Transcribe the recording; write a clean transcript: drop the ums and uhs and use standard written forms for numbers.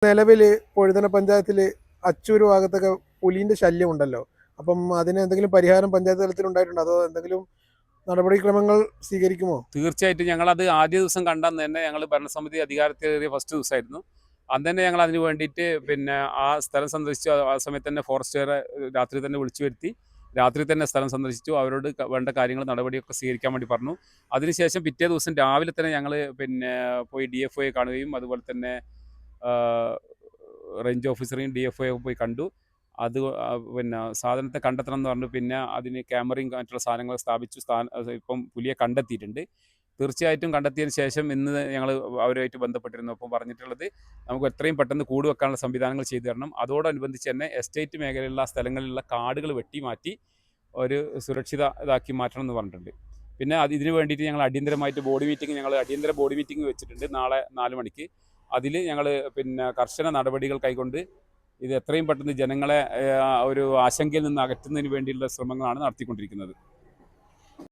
നിലവിൽ പൊഴുതന പഞ്ചായത്തിൽ അച്ചൂര് ഭാഗത്തൊക്കെ പുലിൻ്റെ ശല്യം ഉണ്ടല്ലോ. അപ്പം അതിന് എന്തെങ്കിലും പരിഹാരം പഞ്ചായത്ത് തലത്തിൽ ഉണ്ടായിട്ടുണ്ടോ, അതോ എന്തെങ്കിലും നടപടിക്രമങ്ങൾ സ്വീകരിക്കുമോ? തീർച്ചയായിട്ടും ഞങ്ങളത് ആദ്യ ദിവസം കണ്ടെന്ന് തന്നെ ഞങ്ങൾ ഭരണസമിതി അധികാരത്തിലേറിയ ഫസ്റ്റ് ദിവസമായിരുന്നു. അന്ന് തന്നെ ഞങ്ങൾ അതിന് വേണ്ടിയിട്ട് ആ സ്ഥലം സന്ദർശിച്ചു. ആ സമയത്ത് തന്നെ ഫോറസ്റ്റുകാരെ രാത്രി തന്നെ വിളിച്ചു വരുത്തി. രാത്രി തന്നെ സ്ഥലം സന്ദർശിച്ചു. അവരോട് വേണ്ട കാര്യങ്ങൾ നടപടിയൊക്കെ സ്വീകരിക്കാൻ വേണ്ടി പറഞ്ഞു. അതിനുശേഷം പിറ്റേ ദിവസം രാവിലെ തന്നെ ഞങ്ങൾ പോയി DFOയെ കാണുകയും അതുപോലെ തന്നെ റേഞ്ച് ഓഫീസറെയും DFOയൊക്കെ പോയി കണ്ടു. അത് സാധനത്തെ കണ്ടെത്തണം എന്ന് പറഞ്ഞു. പിന്നെ അതിന് ക്യാമറയും മറ്റുള്ള സാധനങ്ങൾ സ്ഥാപിച്ചു. ഇപ്പം പുലിയെ കണ്ടെത്തിയിട്ടുണ്ട്. തീർച്ചയായിട്ടും കണ്ടെത്തിയതിന് ശേഷം ഇന്ന് ഞങ്ങൾ അവരുമായിട്ട് ബന്ധപ്പെട്ടിരുന്നു. അപ്പം പറഞ്ഞിട്ടുള്ളത് നമുക്ക് എത്രയും പെട്ടെന്ന് കൂട് വെക്കാനുള്ള സംവിധാനങ്ങൾ ചെയ്തു തരണം. അതോടനുബന്ധിച്ച് തന്നെ എസ്റ്റേറ്റ് മേഖലയിലുള്ള സ്ഥലങ്ങളിലുള്ള കാടുകൾ വെട്ടി മാറ്റി ഒരു സുരക്ഷിതമാക്കി മാറ്റണം എന്ന് പറഞ്ഞിട്ടുണ്ട്. പിന്നെ ഇതിന് വേണ്ടിയിട്ട് ഞങ്ങൾ അടിയന്തര ബോഡി മീറ്റിംഗ് വെച്ചിട്ടുണ്ട് നാളെ 4 മണിക്ക്. അതിൽ ഞങ്ങൾ കർശന നടപടികൾ കൈക്കൊണ്ട് ഇത് എത്രയും പെട്ടെന്ന് ജനങ്ങളെ ഒരു ആശങ്കയിൽ നിന്ന് അകറ്റുന്നതിന് വേണ്ടിയുള്ള ശ്രമങ്ങളാണ് നടത്തിക്കൊണ്ടിരിക്കുന്നത്.